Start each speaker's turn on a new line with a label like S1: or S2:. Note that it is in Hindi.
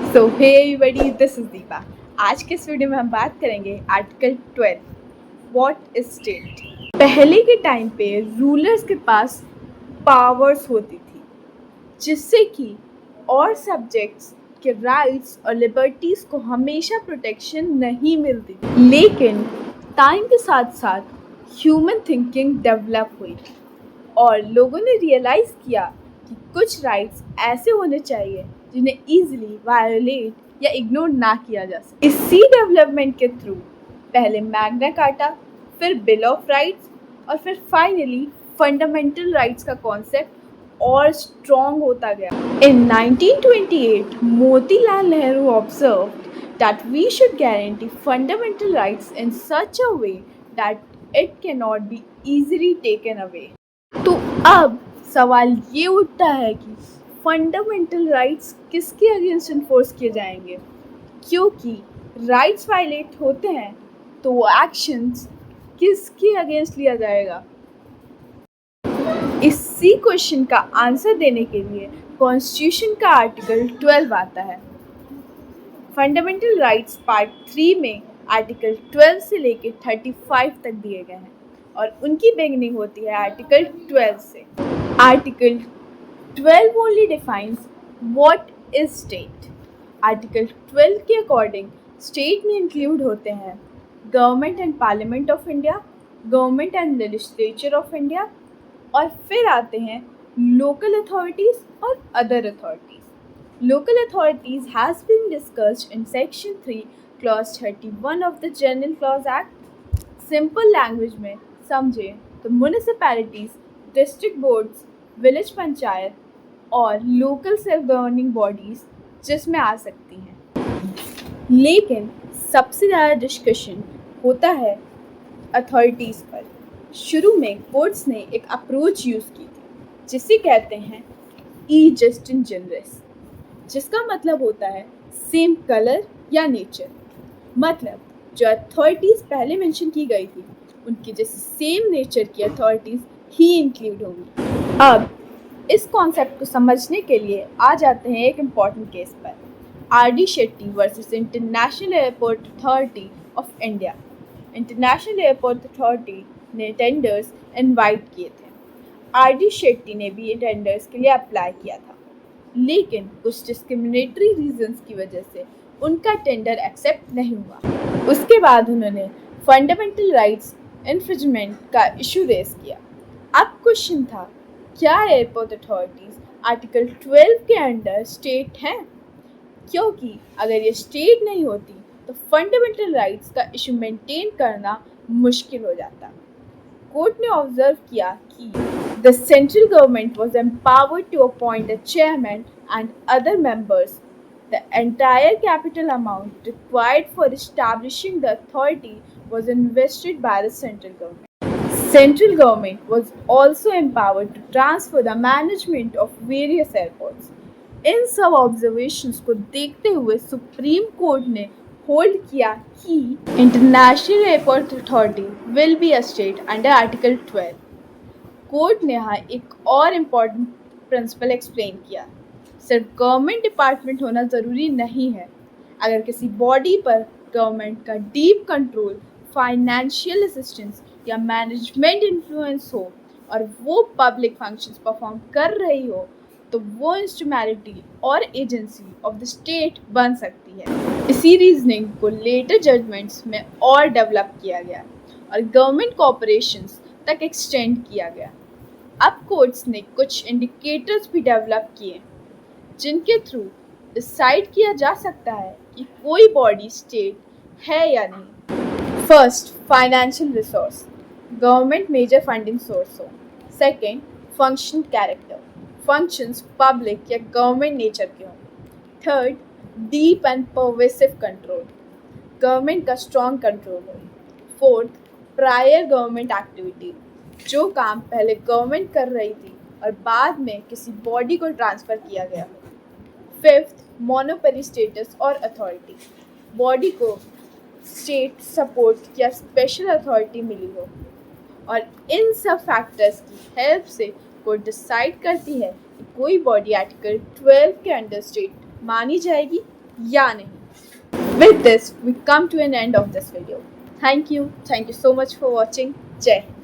S1: So hey everybody, this is Deepa. आज के इस वीडियो में हम बात करेंगे आर्टिकल 12, व्हाट इज स्टेट। पहले के टाइम पे रूलर्स के पास पावर्स होती थी जिससे कि और सब्जेक्ट्स के राइट्स और लिबर्टीज़ को हमेशा प्रोटेक्शन नहीं मिलती थी। लेकिन टाइम के साथ साथ ह्यूमन थिंकिंग डेवलप हुई और लोगों ने रियलाइज़ किया कि कुछ राइट्स ऐसे होने चाहिए जिन्हें ईजिली वायोलेट या इग्नोर ना किया जा सके। इसी डेवलपमेंट के थ्रू पहले मैग्ना कार्टा, फिर बिल ऑफ राइट्स और फिर फाइनली फंडामेंटल राइट्स का कॉन्सेप्ट और स्ट्रॉन्ग होता गया। इन 1928 Motilal Nehru observed that we should guarantee fundamental rights in such a way that it cannot be easily taken away। तो अब सवाल ये उठता है कि फंडामेंटल राइट्स किसके अगेंस्ट इन्फोर्स किए जाएंगे, क्योंकि राइट्स वायलेट होते हैं तो वो एक्शंस किसके अगेंस्ट लिया जाएगा। इसी क्वेश्चन का आंसर देने के लिए कॉन्स्टिट्यूशन का आर्टिकल 12 आता है। फंडामेंटल राइट्स पार्ट 3 में आर्टिकल 12 से लेकर 35 तक दिए गए हैं और उनकी बिगिनिंग होती है आर्टिकल 12 से। Article 12 only defines what is state. Article 12 के अकॉर्डिंग स्टेट में इंक्लूड होते हैं government and parliament of India, government and legislature of India, और फिर आते हैं लोकल अथॉरिटीज़ और other authorities. Local authorities has been discussed in section 3 clause 31 of the general clause act. Simple language में समझें तो municipalities, district boards, village panchayat और लोकल सेल्फ गवर्निंग बॉडीज़ जिसमें आ सकती हैं। लेकिन सबसे ज़्यादा डिस्कशन होता है अथॉरिटीज़ पर। शुरू में कोर्ट्स ने एक अप्रोच यूज़ की थी जिसे कहते हैं ई जस्ट इन जनरस, जिसका मतलब होता है सेम कलर या नेचर। मतलब जो अथॉरिटीज़ पहले मेंशन की गई थी उनकी जैसे सेम नेचर की अथॉरिटीज़ ही इंक्लूड होंगी। अब इस कॉन्सेप्ट को समझने के लिए आ जाते हैं एक इम्पॉर्टेंट केस पर, RD. Shetty versus international airport authority of India. International airport authority ने टेंडर्स इनवाइट किए थे। आर.डी. शेट्टी ने भी टेंडर्स के लिए अप्लाई किया था, लेकिन कुछ डिस्क्रिमिनेटरी रीजंस की वजह से उनका टेंडर एक्सेप्ट नहीं हुआ। उसके बाद उन्होंने फंडामेंटल राइट्स इन्फ्रिंजमेंट का इशू रेज किया। अब क्वेश्चन था, क्या एयरपोर्ट अथॉरिटीज़ आर्टिकल 12 के अंडर स्टेट हैं? क्योंकि अगर ये स्टेट नहीं होती तो फंडामेंटल राइट्स का इशू मेंटेन करना मुश्किल हो जाता। कोर्ट ने ऑब्जर्व किया कि the central government was empowered to appoint a chairman and other members. The entire capital amount required for establishing the authority was invested by the central government. Central government was also empowered to transfer the management of various airports. इन सब ऑब्जर्वेशंस को देखते हुए सुप्रीम कोर्ट ने होल्ड किया कि international airport authority will be a state under article 12। Court ने यहाँ एक और इम्पॉर्टेंट प्रिंसिपल एक्सप्लेन किया, सिर्फ गवर्नमेंट डिपार्टमेंट होना ज़रूरी नहीं है। अगर किसी बॉडी पर गवर्नमेंट का डीप कंट्रोल, फाइनेंशियल असिस्टेंस या मैनेजमेंट इन्फ्लुएंस हो और वो पब्लिक फंक्शंस परफॉर्म कर रही हो तो वो इंस्ट्रूमेंटलिटी और एजेंसी ऑफ द स्टेट बन सकती है। इसी रीजनिंग को लेटर जजमेंट्स में और डेवलप किया गया और गवर्नमेंट कॉर्पोरेशंस तक एक्सटेंड किया गया। अब कोर्ट्स ने कुछ इंडिकेटर्स भी डेवलप किए जिनके थ्रू डिसाइड किया जा सकता है कि कोई बॉडी स्टेट है या नहीं। First, financial resource, government major funding source हो। Second, function character, functions public या गवर्नमेंट नेचर के हों। Third, deep and pervasive control, government का स्ट्रॉन्ग कंट्रोल हो। फोर्थ, प्रायर गवर्नमेंट एक्टिविटी, जो काम पहले गवर्नमेंट कर रही थी और बाद में किसी बॉडी को ट्रांसफ़र किया गया हो। फिफ्थ, मोनोपोली स्टेटस और अथॉरिटी, बॉडी को स्टेट सपोर्ट या स्पेशल अथॉरिटी मिली हो। और इन सब फैक्टर्स की हेल्प से कोर्ट डिसाइड करती है कि कोई बॉडी आर्टिकल 12 के अंडर स्टेट मानी जाएगी या नहीं। With this, we come to an end of this video. Thank you so much for watching. Jai Hind.